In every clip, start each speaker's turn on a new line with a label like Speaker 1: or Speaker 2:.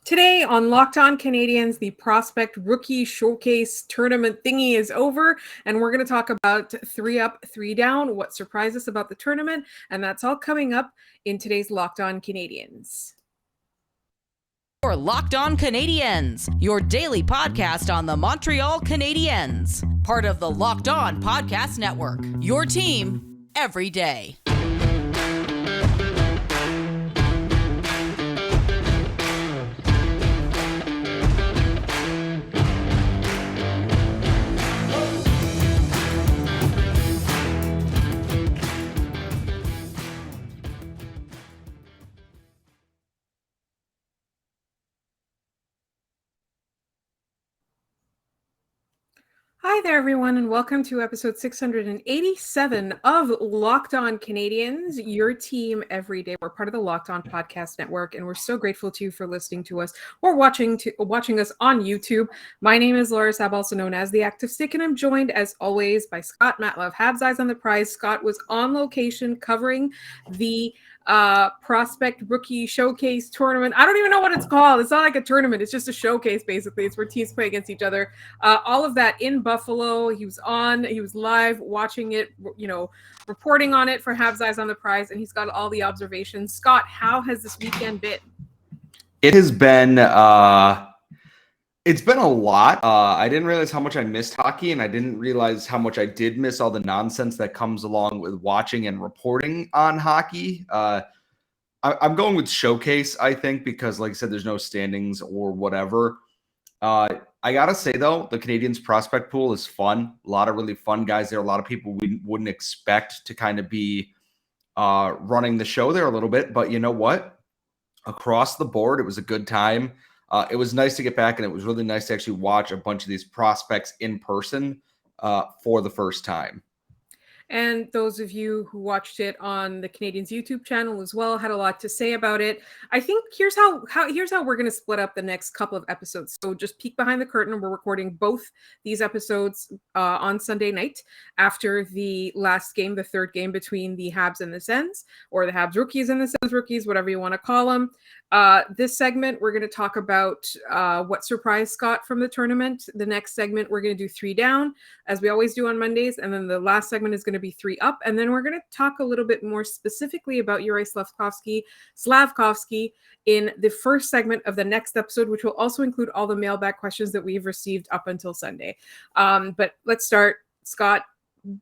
Speaker 1: Today on Locked On Canadiens, the Prospect Rookie Showcase Tournament thingy is over, and we're going to talk about 3 up, 3 down, what surprised us about the tournament, and that's all coming up in today's Locked On Canadiens.
Speaker 2: Your Locked On Canadiens, your daily podcast on the Montreal Canadiens, part of the Locked On Podcast Network, your team every day.
Speaker 1: Hi there, everyone, and welcome to episode 687 of Locked On Canadiens, your team every day. We're part of the Locked On Podcast Network, and we're so grateful to you for listening to us or watching us on YouTube. My name is Laura Sab, also known as The Active Stick, and I'm joined, as always, by Scott Matlow, Habs Eyes on the Prize. Scott was on location covering the Prospect Rookie Showcase Tournament. I don't even know what it's called. It's not like a tournament. It's just a showcase, basically. It's where teams play against each other. All of that in Buffalo. He was live watching it, reporting on it for Habs Eyes on the Prize, and he's got all the observations. Scott, how has this weekend been?
Speaker 3: It has been it's been a lot. I didn't realize how much I missed hockey, and I didn't realize how much I did miss all the nonsense that comes along with watching and reporting on hockey. I'm going with Showcase, I think, because, like I said, there's no standings or whatever. I got to say, though, the Canadiens prospect pool is fun. A lot of really fun guys there. A lot of people we wouldn't expect to kind of be running the show there a little bit. But you know what? Across the board, it was a good time. It was nice to get back, and it was really nice to actually watch a bunch of these prospects in person for the first time.
Speaker 1: And those of you who watched it on the Canadiens YouTube channel as well had a lot to say about it. I think here's how we're going to split up the next couple of episodes. So just peek behind the curtain. We're recording both these episodes on Sunday night after the last game, the third game between the Habs and the Sens, or the Habs rookies and the Sens rookies, whatever you want to call them. This segment, we're going to talk about what surprised Scott from the tournament. The next segment, we're going to do 3 down, as we always do on Mondays. And then the last segment is going to be 3 up. And then we're going to talk a little bit more specifically about Yuri Slavkovsky in the first segment of the next episode, which will also include all the mailbag questions that we've received up until Sunday. But let's start. Scott,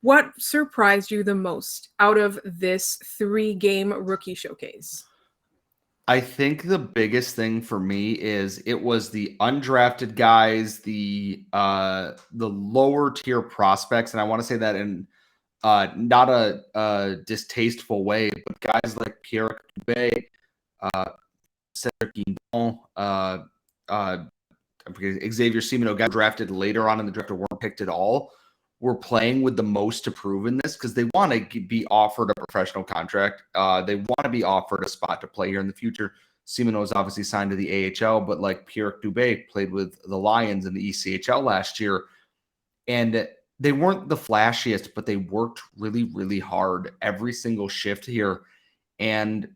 Speaker 1: what surprised you the most out of this 3-game rookie showcase?
Speaker 3: I think the biggest thing for me is it was the undrafted guys, the lower tier prospects, and I want to say that in not a distasteful way, but guys like Pierre Dubé, Cedric Guindon, Xavier seminole got drafted later on in the draft or weren't picked at all, were playing with the most to prove in this because they want to be offered a professional contract. They want to be offered a spot to play here in the future. Seminole is obviously signed to the AHL, but like Pierre Dubé played with the Lions in the ECHL last year. And they weren't the flashiest, but they worked really, really hard every single shift here. And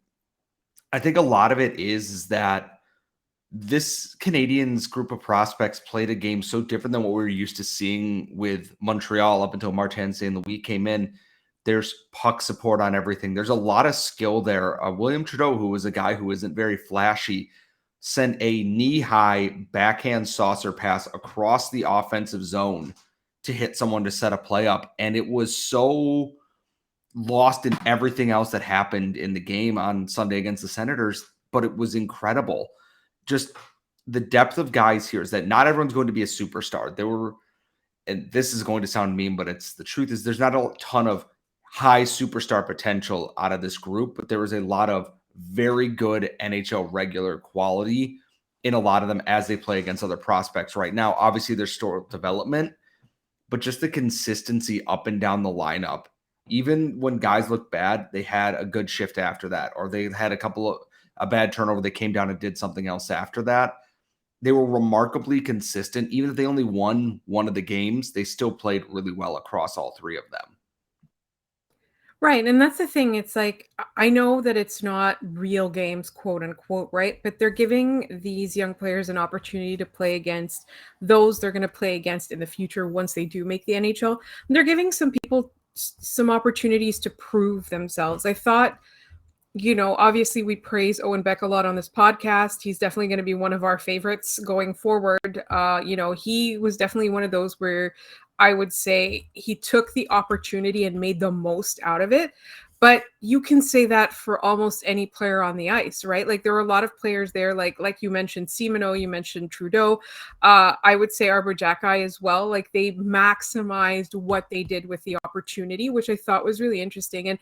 Speaker 3: I think a lot of it is that this Canadiens group of prospects played a game so different than what we were used to seeing with Montreal up until Martin St. Louis came in. There's puck support on everything. There's a lot of skill there. William Trudeau, who was a guy who isn't very flashy, sent a knee-high backhand saucer pass across the offensive zone to hit someone to set a play up. And it was so lost in everything else that happened in the game on Sunday against the Senators, but it was incredible. Just the depth of guys here is that not everyone's going to be a superstar. And this is going to sound mean, but the truth is there's not a ton of high superstar potential out of this group, but there was a lot of very good NHL regular quality in a lot of them as they play against other prospects right now. Obviously, there's still development, but just the consistency up and down the lineup. Even when guys look bad, they had a good shift after that, or they had a bad turnover. They came down and did something else after that. They were remarkably consistent. Even if they only won one of the games, they still played really well across all 3 of them.
Speaker 1: Right. And that's the thing. It's like, I know that it's not real games, quote unquote, right? But they're giving these young players an opportunity to play against those they're going to play against in the future once they do make the NHL. And they're giving some people some opportunities to prove themselves. I thought, obviously we praise Owen Beck a lot on this podcast. He's definitely going to be one of our favorites going forward. He was definitely one of those where I would say he took the opportunity and made the most out of it. But you can say that for almost any player on the ice, right? Like there were a lot of players there, like you mentioned seminole, you mentioned Trudeau. I would say Arber Xhekaj as well. Like they maximized what they did with the opportunity, which I thought was really interesting. And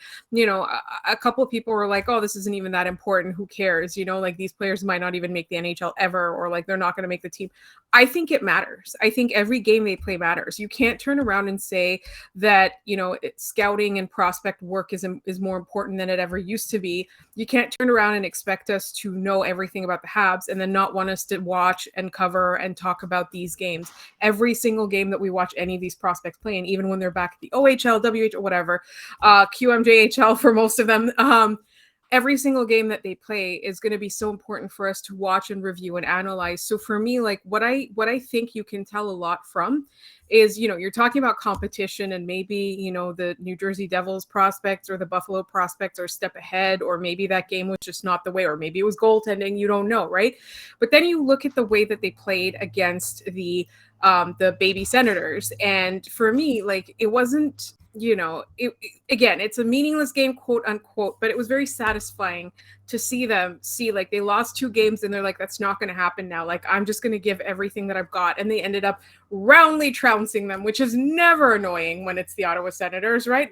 Speaker 1: a couple of people were like, oh, this isn't even that important. Who cares? Like these players might not even make the NHL ever, or like they're not going to make the team. I think it matters. I think every game they play matters. You can't turn around and say that, scouting and prospect work is more important than it ever used to be. You can't turn around and expect us to know everything about the Habs and then not want us to watch and cover and talk about these games. Every single game that we watch any of these prospects play, and even when they're back at the OHL, WHL, whatever, QMJHL for most of them, every single game that they play is going to be so important for us to watch and review and analyze. So for me, like what I think you can tell a lot from is, you're talking about competition and maybe, the New Jersey Devils prospects or the Buffalo prospects are a step ahead, or maybe that game was just not the way, or maybe it was goaltending, you don't know, right? But then you look at the way that they played against the baby Senators. And for me, like it wasn't, again, it's a meaningless game, quote unquote, but it was very satisfying to see like they lost 2 games and they're like, that's not going to happen now. Like, I'm just going to give everything that I've got. And they ended up roundly trouncing them, which is never annoying when it's the Ottawa Senators, right?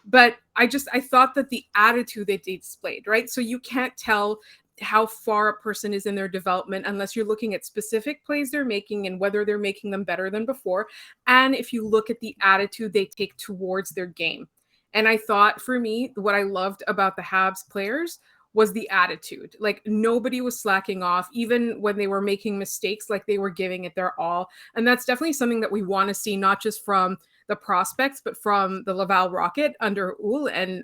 Speaker 1: But I thought that the attitude that they displayed, right? So you can't tell how far a person is in their development unless you're looking at specific plays they're making and whether they're making them better than before. And if you look at the attitude they take towards their game. And I thought for me, what I loved about the Habs players was the attitude. Like nobody was slacking off, even when they were making mistakes, like they were giving it their all. And that's definitely something that we want to see, not just from the prospects, but from the Laval Rocket under Uhl and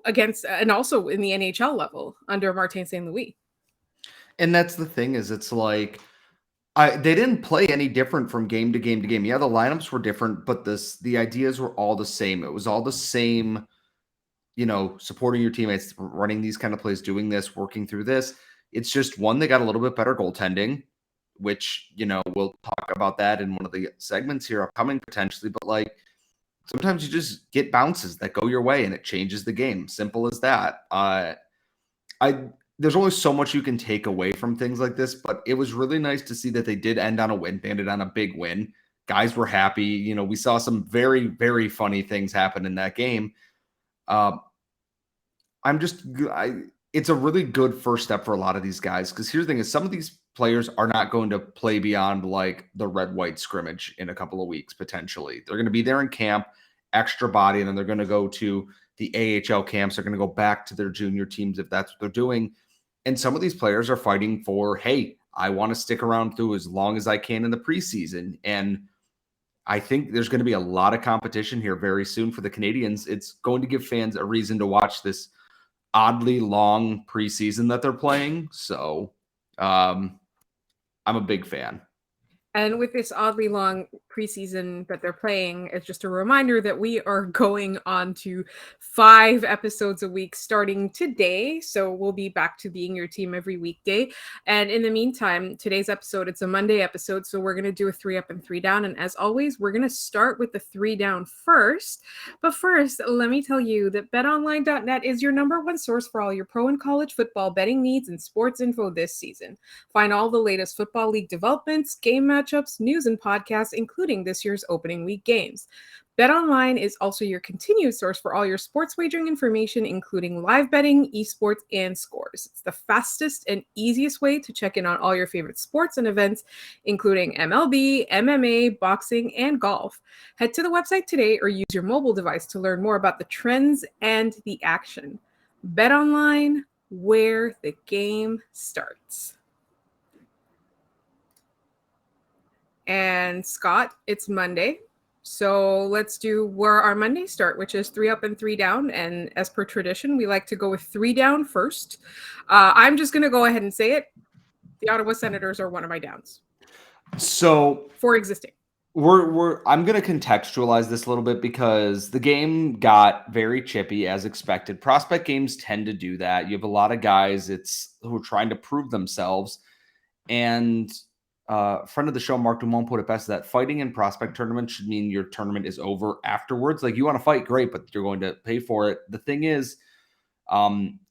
Speaker 1: against, and also in the NHL level under Martin St. Louis.
Speaker 3: And that's the thing is it's like they didn't play any different from game to game to game. Yeah, the lineups were different, but the ideas were all the same. It was all the same, supporting your teammates, running these kind of plays, doing this, working through this. It's just one, they got a little bit better goaltending, which, we'll talk about that in one of the segments here upcoming potentially, but like sometimes you just get bounces that go your way and it changes the game. Simple as that. There's only so much you can take away from things like this, but it was really nice to see that they did end on a win, they ended on a big win. Guys were happy. We saw some very, very funny things happen in that game. It's a really good first step for a lot of these guys, because here's the thing is some of these players are not going to play beyond like the red-white scrimmage in a couple of weeks, potentially. They're going to be there in camp, extra body, and then they're going to go to the AHL camps. They're going to go back to their junior teams if that's what they're doing. And some of these players are fighting for, hey, I want to stick around through as long as I can in the preseason. And I think there's going to be a lot of competition here very soon for the Canadiens. It's going to give fans a reason to watch this oddly long preseason that they're playing. So I'm a big fan.
Speaker 1: And with this oddly long preseason that they're playing, it's just a reminder that we are going on to 5 episodes a week starting today. So we'll be back to being your team every weekday. And in the meantime, today's episode, it's a Monday episode. So we're going to do a 3 up and 3 down. And as always, we're going to start with the 3 down first. But first, let me tell you that betonline.net is your #1 source for all your pro and college football betting needs and sports info this season. Find all the latest football league developments, game matchups, news, and podcasts, including this year's opening week games. BetOnline is also your continued source for all your sports wagering information, including live betting, esports, and scores. It's the fastest and easiest way to check in on all your favorite sports and events, including MLB, MMA, boxing, and golf. Head to the website today or use your mobile device to learn more about the trends and the action. BetOnline, where the game starts. And Scott, it's Monday. So let's do where our Mondays start, which is 3 up and 3 down. And as per tradition, we like to go with 3 down first. I'm just going to go ahead and say it. The Ottawa Senators are one of my downs.
Speaker 3: So
Speaker 1: for existing.
Speaker 3: I'm going to contextualize this a little bit because the game got very chippy as expected. Prospect games tend to do that. You have a lot of guys who are trying to prove themselves. And friend of the show, Mark Dumont, put it best that fighting in prospect tournaments should mean your tournament is over afterwards. Like, you want to fight, great, but you're going to pay for it. The thing is,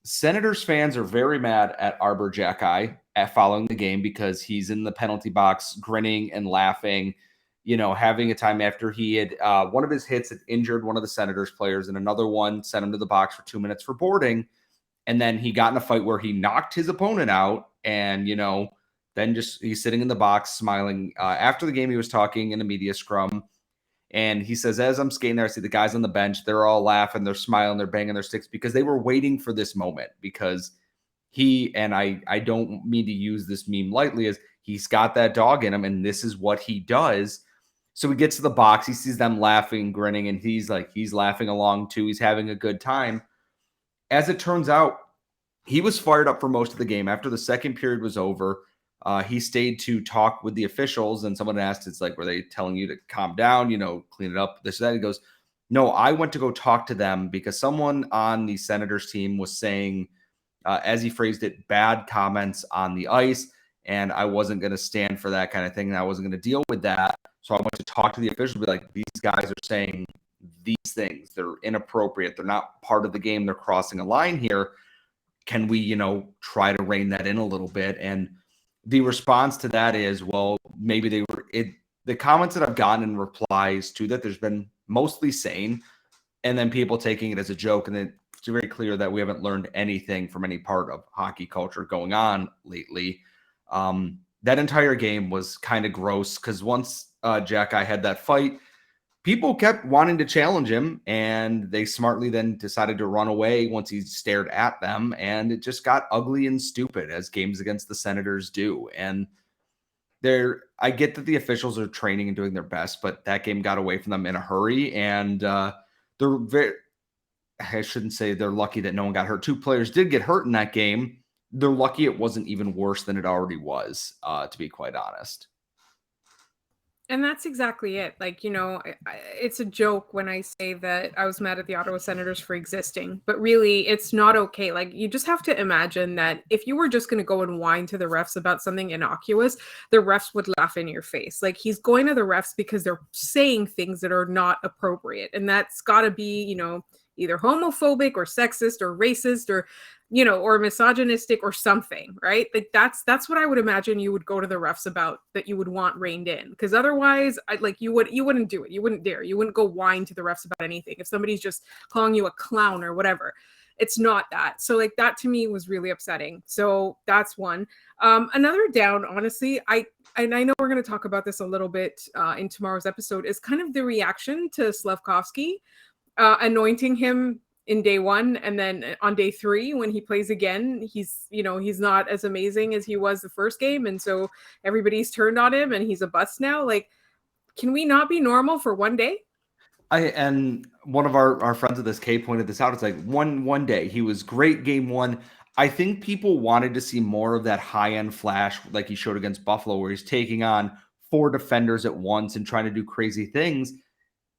Speaker 3: Senators fans are very mad at Arber Xhekaj following the game because he's in the penalty box grinning and laughing, having a time after he had one of his hits had injured one of the Senators players, and another one sent him to the box for 2 minutes for boarding. And then he got in a fight where he knocked his opponent out, and then he's sitting in the box smiling. After the game, he was talking in a media scrum, and he says, as I'm skating there, I see the guys on the bench. They're all laughing, they're smiling, they're banging their sticks because they were waiting for this moment. Because I don't mean to use this meme lightly, as he's got that dog in him, and this is what he does. So he gets to the box, he sees them laughing, grinning, and he's laughing along too. He's having a good time. As it turns out, he was fired up for most of the game. After the second period was over, he stayed to talk with the officials, and someone asked, it's like, were they telling you to calm down, clean it up, this, that? He goes, no, I went to go talk to them because someone on the Senators team was saying, as he phrased it, bad comments on the ice, and I wasn't going to stand for that kind of thing, and I wasn't going to deal with that. So I went to talk to the officials, be like, these guys are saying these things. They're inappropriate. They're not part of the game. They're crossing a line here. Can we, try to rein that in a little bit? And the response to that is, well, maybe the comments that I've gotten in replies to that, there's been mostly sane, and then people taking it as a joke. And then it's very clear that we haven't learned anything from any part of hockey culture going on lately. That entire game was kind of gross because once Xhekaj had that fight, people kept wanting to challenge him, and they smartly then decided to run away once he stared at them, and it just got ugly and stupid, as games against the Senators do. And I get that the officials are training and doing their best, but that game got away from them in a hurry, and I shouldn't say they're lucky that no one got hurt. 2 players did get hurt in that game. They're lucky it wasn't even worse than it already was, to be quite honest.
Speaker 1: And that's exactly it. Like, it's a joke when I say that I was mad at the Ottawa Senators for existing, but really it's not okay. Like, you just have to imagine that if you were just going to go and whine to the refs about something innocuous, the refs would laugh in your face. Like, he's going to the refs because they're saying things that are not appropriate. And that's got to be, either homophobic or sexist or racist or or misogynistic or something, right? Like, that's what I would imagine you would go to the refs about, that you would want reined in. Because otherwise, you wouldn't do it. You wouldn't dare. You wouldn't go whine to the refs about anything. If somebody's just calling you a clown or whatever, it's not that. So like, that to me was really upsetting. So that's one. Another down, honestly, I know we're going to talk about this a little bit in tomorrow's episode, is kind of the reaction to Slafkovsky, anointing him in day 1, and then on day 3 when he plays again, he's not as amazing as he was the first game, and so everybody's turned on him and he's a bust now. Like, can we not be normal for one day?
Speaker 3: And one of our friends of this, Kay, pointed this out. It's like one day he was great game 1. I think people wanted to see more of that high-end flash like he showed against Buffalo, where he's taking on 4 defenders at once and trying to do crazy things.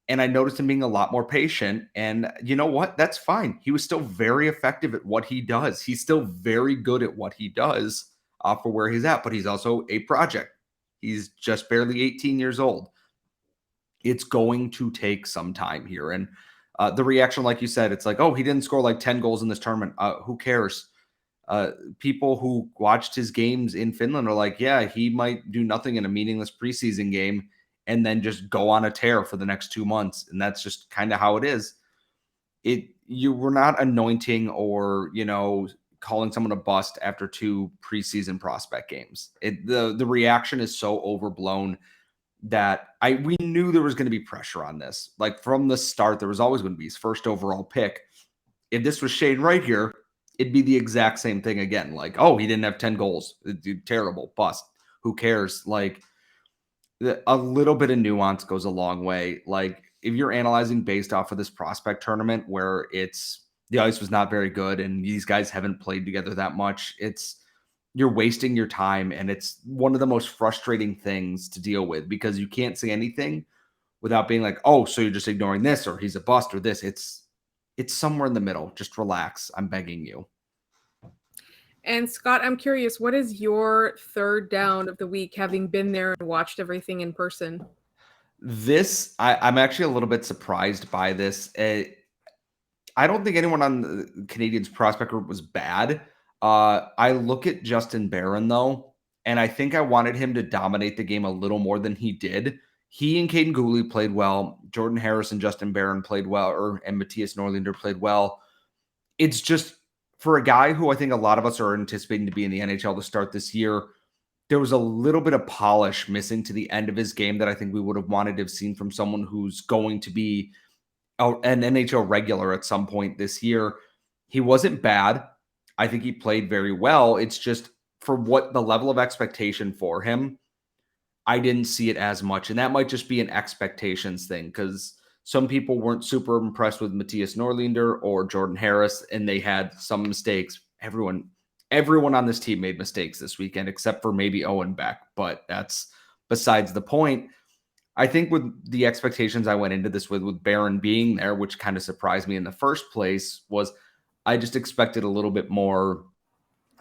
Speaker 3: And I noticed him being a lot more patient. And you know what? That's fine. He was still very effective at what he does. He's still very good at what he does for where he's at. But he's also a project. He's just barely 18 years old. It's going to take some time here. And the reaction, like you said, it's like, oh, he didn't score like 10 goals in this tournament. Who cares? People who watched his games in Finland are like, yeah, he might do nothing in a meaningless preseason game and then just go on a tear for the next 2 months. And that's just kind of how it is. You were not anointing or, calling someone a bust after 2 preseason prospect games. The reaction is so overblown that we knew there was going to be pressure on this. Like, from the start, there was always going to be his first overall pick. If this was Shane right here, it'd be the exact same thing again. Like, oh, he didn't have 10 goals. Terrible, bust. Who cares? Like, a little bit of nuance goes a long way. Like if you're analyzing based off of this prospect tournament where the ice was not very good and these guys haven't played together that much, you're wasting your time. And it's one of the most frustrating things to deal with because you can't say anything without being like, oh, so you're just ignoring this or he's a bust or this. It's somewhere in the middle. Just relax. I'm begging you.
Speaker 1: And Scott, I'm curious, what is your third down of the week, having been there and watched everything in person?
Speaker 3: I'm actually a little bit surprised by this. I don't think anyone on the Canadiens prospect group was bad. I look at Justin Barron, though, and I think I wanted him to dominate the game a little more than he did. He and Caden Gooley played well. Jordan Harris and Justin Barron played well, and Matthias Norlinder played well. It's just for a guy who I think a lot of us are anticipating to be in the NHL to start this year, there was a little bit of polish missing to the end of his game that I think we would have wanted to have seen from someone who's going to be an NHL regular at some point this year. He wasn't bad. I think he played very well. It's just for what the level of expectation for him, I didn't see it as much. And that might just be an expectations thing because some people weren't super impressed with Matthias Norlinder or Jordan Harris, and they had some mistakes. Everyone on this team made mistakes this weekend, except for maybe Owen Beck, but that's besides the point. I think with the expectations I went into this with Barron being there, which kind of surprised me in the first place, was I just expected a little bit more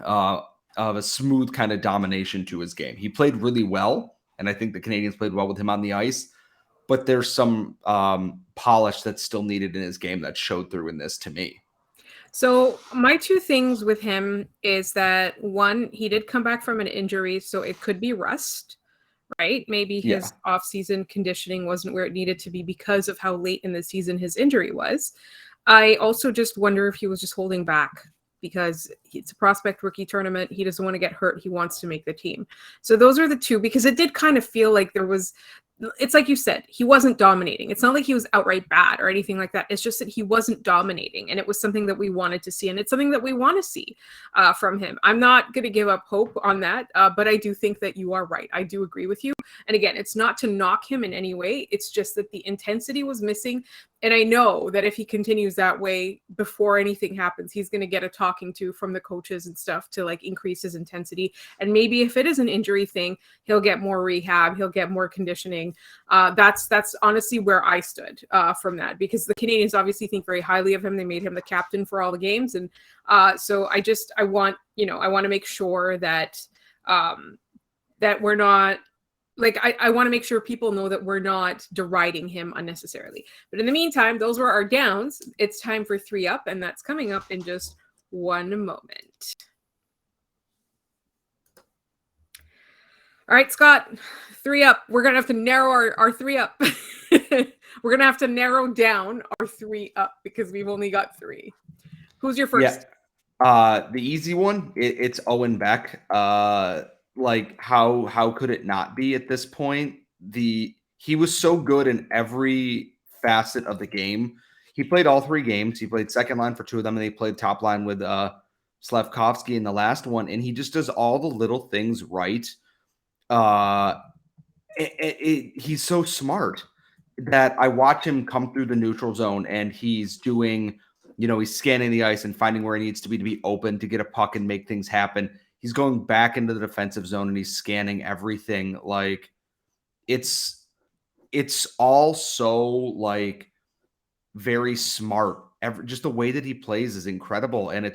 Speaker 3: of a smooth kind of domination to his game. He played really well, and I think the Canadiens played well with him on the ice, but there's some polish that's still needed in his game that showed through in this to me.
Speaker 1: So my two things with him is that, one, he did come back from an injury, so it could be rust, right? Maybe his off-season conditioning wasn't where it needed to be because of how late in the season his injury was. I also just wonder if he was just holding back because it's a prospect rookie tournament. He doesn't want to get hurt. He wants to make the team. So those are the two, because it did kind of feel like it's like you said, he wasn't dominating. It's not like he was outright bad or anything like that. It's just that he wasn't dominating, and it was something that we wanted to see, and it's something that we want to see from him. I'm not going to give up hope on that, but I do think that you are right. I do agree with you. And again, it's not to knock him in any way. It's just that the intensity was missing. And I know that if he continues that way, before anything happens, he's going to get a talking to from the coaches and stuff to like increase his intensity. And maybe if it is an injury thing, he'll get more rehab, he'll get more conditioning. That's honestly where I stood from that, because the Canadiens obviously think very highly of him. They made him the captain for all the games. And so I want to make sure that that we're not, like, I want to make sure people know that we're not deriding him unnecessarily. But in the meantime, those were our downs. It's time for 3 Up, and that's coming up in just one moment. All right, Scott, 3 Up. We're going to have to narrow our 3 Up. We're going to have to narrow down our 3 Up because we've only got 3. Who's your first?
Speaker 3: Yeah. The easy one, it's Owen Beck. Like how could it not be at this point? He was so good in every facet of the game. He played all 3 games. He played second line for 2 of them, and he played top line with Slavkovsky in the last one. And he just does all the little things right. He's so smart that I watch him come through the neutral zone, and he's doing, he's scanning the ice and finding where he needs to be open to get a puck and make things happen. He's going back into the defensive zone and he's scanning everything. Like it's all so like very smart. Just the way that he plays is incredible. And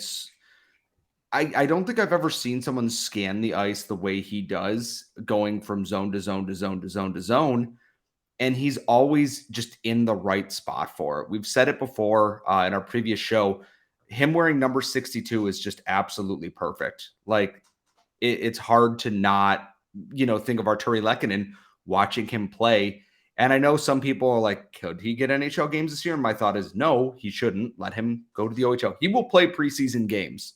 Speaker 3: I don't think I've ever seen someone scan the ice the way he does, going from zone to zone to zone to zone to zone. And he's always just in the right spot for it. We've said it before in our previous show. Him wearing number 62 is just absolutely perfect. Like it's hard to not, think of Arturi Lehkonen watching him play. And I know some people are like, could he get NHL games this year? And my thought is, no, he shouldn't. Let him go to the OHL. He will play preseason games.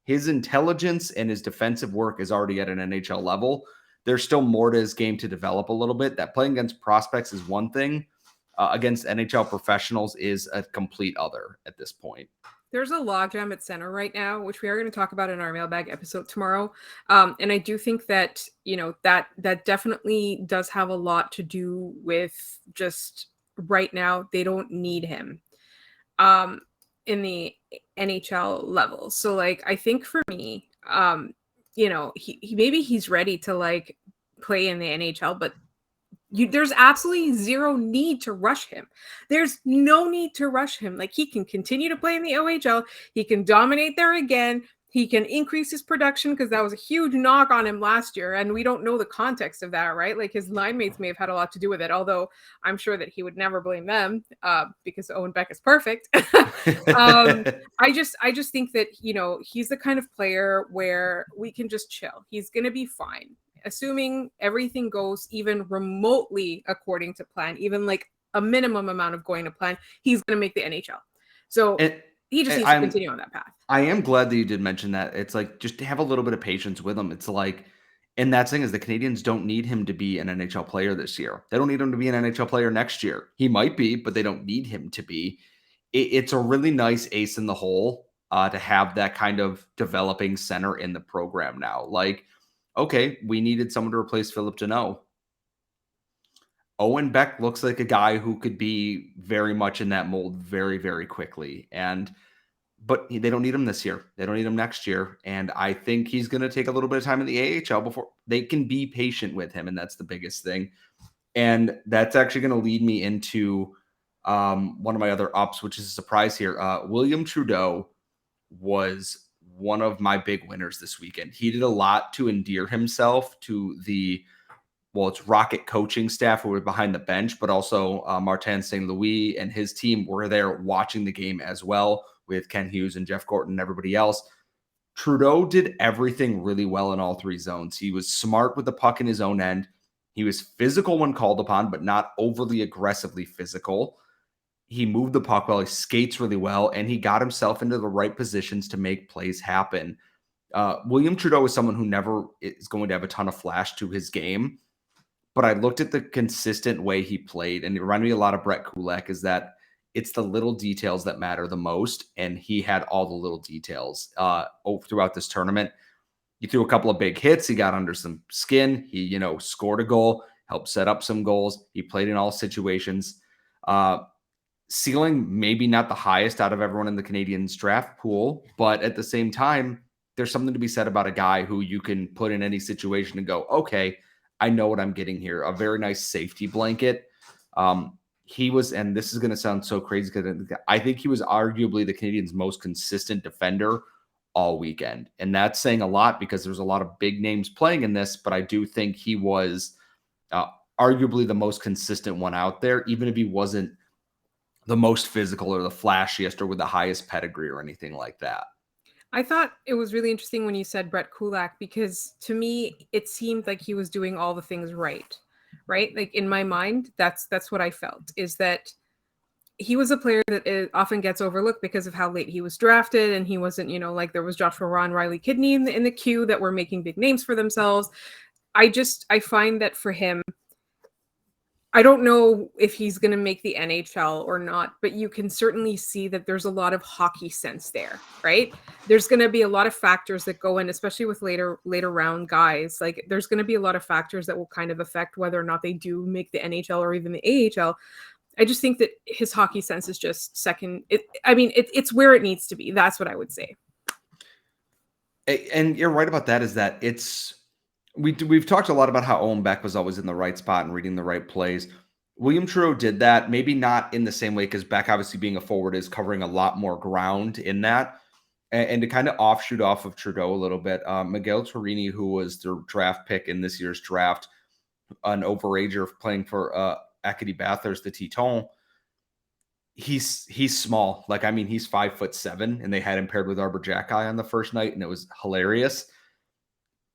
Speaker 3: His intelligence and his defensive work is already at an NHL level. There's still more to his game to develop a little bit. That playing against prospects is one thing. Against NHL professionals is a complete other at this point.
Speaker 1: There's a logjam at center right now, which we are going to talk about in our mailbag episode tomorrow. And I do think that, that definitely does have a lot to do with just right now, they don't need him in the NHL level. So like, I think for me, he maybe he's ready to like play in the NHL, but there's absolutely zero need to rush him. There's no need to rush him. Like he can continue to play in the OHL. He can dominate there again. He can increase his production because that was a huge knock on him last year. And we don't know the context of that, right? Like his line mates may have had a lot to do with it, although I'm sure that he would never blame them because Owen Beck is perfect. I just think that, he's the kind of player where we can just chill. He's going to be fine. Assuming everything goes even remotely according to plan, even like a minimum amount of going to plan, he's going to make the NHL. So he just needs to continue on that path.
Speaker 3: I am glad that you did mention that. It's like, just to have a little bit of patience with him. It's like, and that thing is the Canadiens don't need him to be an NHL player this year. They don't need him to be an NHL player next year. He might be, but they don't need him to be. It's a really nice ace in the hole to have that kind of developing center in the program now. Like, okay, we needed someone to replace Philip Deneau. Owen Beck looks like a guy who could be very much in that mold very, very quickly. But they don't need him this year. They don't need him next year. And I think he's going to take a little bit of time in the AHL before they can be patient with him. And that's the biggest thing. And that's actually going to lead me into one of my other ups, which is a surprise here. William Trudeau was one of my big winners this weekend. He did a lot to endear himself to it's Rocket coaching staff who were behind the bench, but also Martin St. Louis and his team were there watching the game as well with Ken Hughes and Jeff Gorton and everybody else. Trudeau did everything really well in all three zones. He was smart with the puck in his own end. He was physical when called upon, but not overly aggressively physical. He moved the puck well. He skates really well, and he got himself into the right positions to make plays happen. William Trudeau is someone who never is going to have a ton of flash to his game, but I looked at the consistent way he played, and it reminded me a lot of Brett Kulak, is that it's the little details that matter the most, and he had all the little details throughout this tournament. He threw a couple of big hits. He got under some skin. He, scored a goal, helped set up some goals. He played in all situations. Ceiling maybe not the highest out of everyone in the Canadiens draft pool, but at the same time, there's something to be said about a guy who you can put in any situation and go, okay, I know what I'm getting here. A very nice safety blanket. He was, and this is going to sound so crazy because I think he was arguably the Canadiens' most consistent defender all weekend. And that's saying a lot because there's a lot of big names playing in this, but I do think he was arguably the most consistent one out there, even if he wasn't the most physical or the flashiest or with the highest pedigree or anything like that.
Speaker 1: I thought it was really interesting when you said Brett Kulak, because to me, it seemed like he was doing all the things right? Like in my mind, that's what I felt, is that he was a player that often gets overlooked because of how late he was drafted. And he wasn't, like there was Joshua Ron, Riley Kidney in the queue that were making big names for themselves. I find that for him, I don't know if he's going to make the NHL or not, but you can certainly see that there's a lot of hockey sense there, right? There's going to be a lot of factors that go in, especially with later round guys. Like there's going to be a lot of factors that will kind of affect whether or not they do make the NHL or even the AHL. I just think that his hockey sense is just second. It's where it needs to be. That's what I would say.
Speaker 3: And you're right about that, is that we've talked a lot about how Owen Beck was always in the right spot and reading the right plays. William Trudeau did that, maybe not in the same way, because Beck, obviously being a forward, is covering a lot more ground in that. And to kind of offshoot off of Trudeau a little bit, Miguel Torini, who was the draft pick in this year's draft, an overager playing for Acadie Bathurst, the Teton, he's small. He's 5'7", and they had him paired with Arber Xhekaj on the first night, and it was hilarious.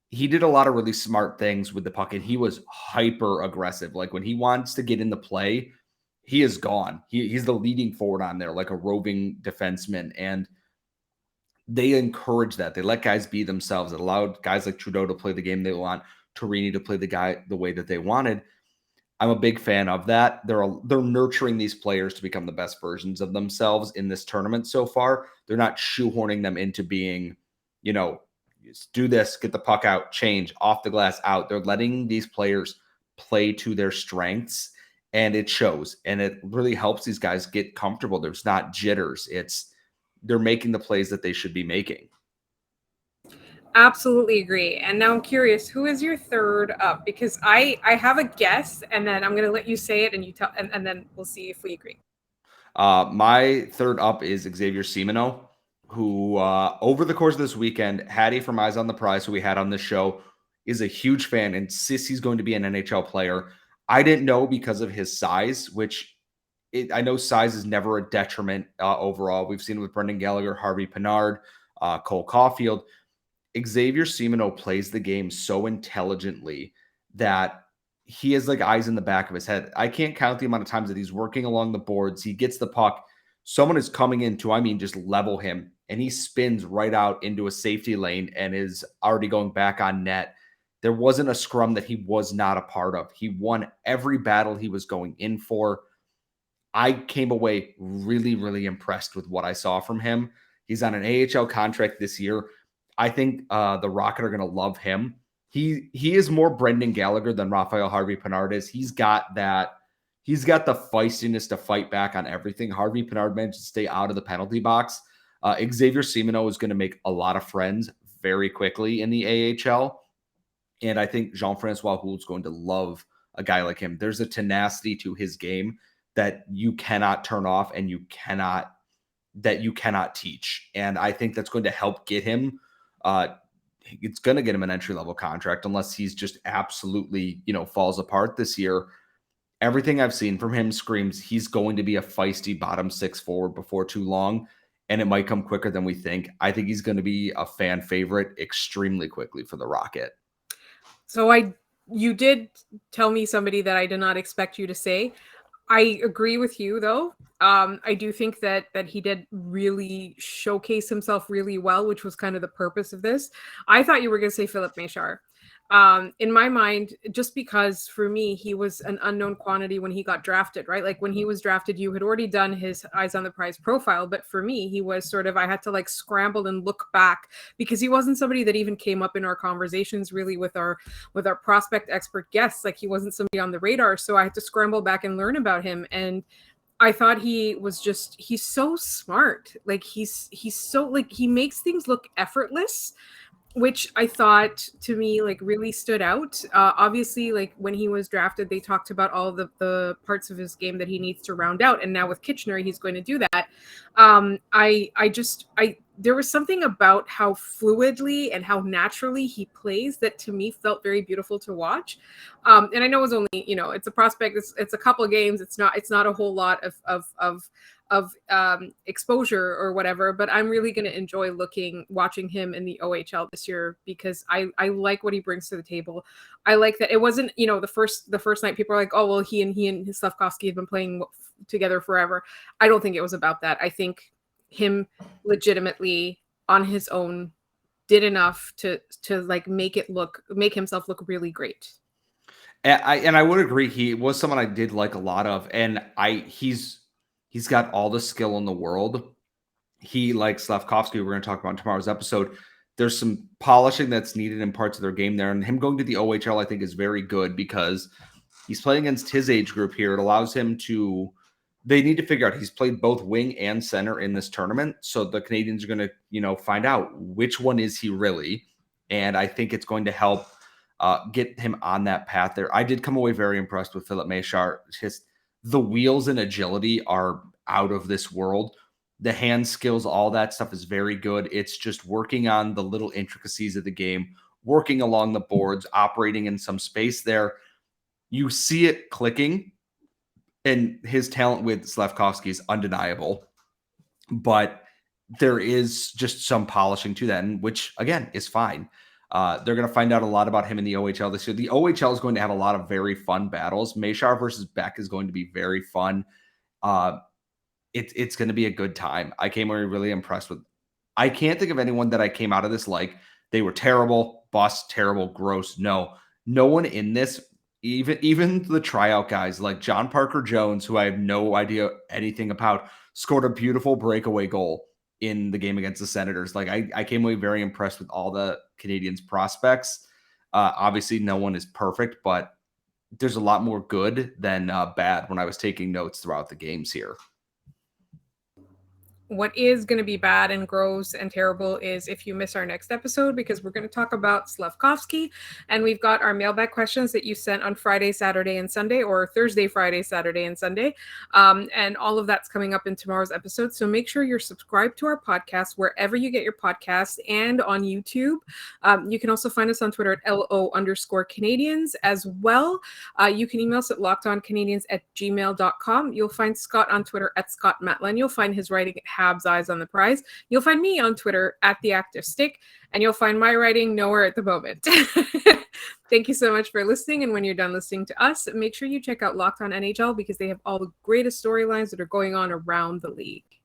Speaker 3: He did a lot of really smart things with the puck, and he was hyper aggressive. Like when he wants to get into play, he is gone. He's the leading forward on there, like a roving defenseman. And they encourage that. They let guys be themselves. It allowed guys like Trudeau to play the game they want, Torini to play the way that they wanted. I'm a big fan of that. They're nurturing these players to become the best versions of themselves in this tournament so far. They're not shoehorning them into being, just do this, get the puck out, change, off the glass, out. They're letting these players play to their strengths, and it shows. And it really helps these guys get comfortable. There's not jitters. They're making the plays that they should be making.
Speaker 1: Absolutely agree. And now I'm curious, who is your third up? Because I have a guess, and then I'm going to let you say it, and you tell, and then we'll see if we agree.
Speaker 3: My third up is Xavier Seminole, who over the course of this weekend, Hattie from Eyes on the Prize, who we had on the show, is a huge fan and insists he's going to be an NHL player. I didn't know because of his size, I know size is never a detriment overall. We've seen it with Brendan Gallagher, Harvey Pinard, Cole Caulfield. Xavier Seminole plays the game so intelligently that he has like eyes in the back of his head. I can't count the amount of times that he's working along the boards. He gets the puck. Someone is coming in to, just level him. And he spins right out into a safety lane and is already going back on net. There wasn't a scrum that he was not a part of. He won every battle he was going in for. I came away really, really impressed with what I saw from him. He's on an AHL contract this year. I think the Rocket are going to love him. He is more Brendan Gallagher than Raphael Harvey Pinard is. He's got the feistiness to fight back on everything. Harvey Pinard managed to stay out of the penalty box. Xavier Seminole is going to make a lot of friends very quickly in the AHL. And I think Jean-Francois Houle's going to love a guy like him. There's a tenacity to his game that you cannot turn off and you cannot teach. And I think that's going to help get him it's going to get him an entry-level contract unless he's just absolutely, falls apart this year. Everything I've seen from him screams he's going to be a feisty bottom six forward before too long, and it might come quicker than we think. I think he's going to be a fan favorite extremely quickly for the Rocket.
Speaker 1: So you did tell me somebody that I did not expect you to say. I agree with you, though. I do think that he did really showcase himself really well, which was kind of the purpose of this. I thought you were going to say Filip Mesar. In my mind, just because for me, he was an unknown quantity when he got drafted, right? Like when he was drafted, you had already done his Eyes on the Prize profile. But for me, he was sort of, I had to like scramble and look back because he wasn't somebody that even came up in our conversations really with our prospect expert guests. Like he wasn't somebody on the radar. So I had to scramble back and learn about him. And I thought he's so smart. Like he's so like, he makes things look effortless, which I thought to me like really stood out. Obviously, like when he was drafted, they talked about all the parts of his game that he needs to round out. And now with Kitchener, he's going to do that. There was something about how fluidly and how naturally he plays that to me felt very beautiful to watch. And I know it was only, it's a prospect. It's a couple of games. It's not a whole lot of exposure or whatever, but I'm really going to enjoy watching him in the OHL this year because I like what he brings to the table. I like that it wasn't, the first night people are like, oh, well, he and Slavkovsky have been playing together forever. I don't think it was about that. I think him legitimately on his own did enough to like make himself look really great.
Speaker 3: And I would agree. He was someone I did like a lot of, and he's got all the skill in the world. He, like Slavkovsky, we're going to talk about in tomorrow's episode, there's some polishing that's needed in parts of their game there. And him going to the OHL, I think, is very good because he's playing against his age group here. It allows him they need to figure out, he's played both wing and center in this tournament. So the Canadians are going to, find out which one is he really. And I think it's going to help get him on that path there. I did come away very impressed with Filip Mesar. The wheels and agility are out of this world. The hand skills, all that stuff is very good. It's just working on the little intricacies of the game, working along the boards, operating in some space there. You see it clicking, and his talent with Slavkovsky is undeniable. But there is just some polishing to that, which, again, is fine. They're going to find out a lot about him in the OHL this year. The OHL is going to have a lot of very fun battles. Mayshar versus Beck is going to be very fun. It's going to be a good time. I came away really impressed with. I can't think of anyone that I came out of this like they were terrible, bust, terrible, gross. No one in this Even the tryout guys like John Parker Jones, who I have no idea anything about, scored a beautiful breakaway goal in the game against the Senators. Like I came away very impressed with all the Canadiens prospects. Obviously, no one is perfect, but there's a lot more good than bad when I was taking notes throughout the games here.
Speaker 1: What is going to be bad and gross and terrible is if you miss our next episode, because we're going to talk about Slavkovsky, and we've got our mailbag questions that you sent on Friday, Saturday, and Sunday, or Thursday, Friday, Saturday, and Sunday. And all of that's coming up in tomorrow's episode. So make sure you're subscribed to our podcast wherever you get your podcasts and on YouTube. You can also find us on Twitter at LO_Canadians as well. You can email us at lockedoncanadians@gmail.com. You'll find Scott on Twitter at Scott Matlin. You'll find his writing at Habs Eyes on the Prize. You'll find me on Twitter at The Active Stick, and you'll find my writing nowhere at the moment. Thank you so much for listening. And when you're done listening to us, make sure you check out Locked On NHL because they have all the greatest storylines that are going on around the league.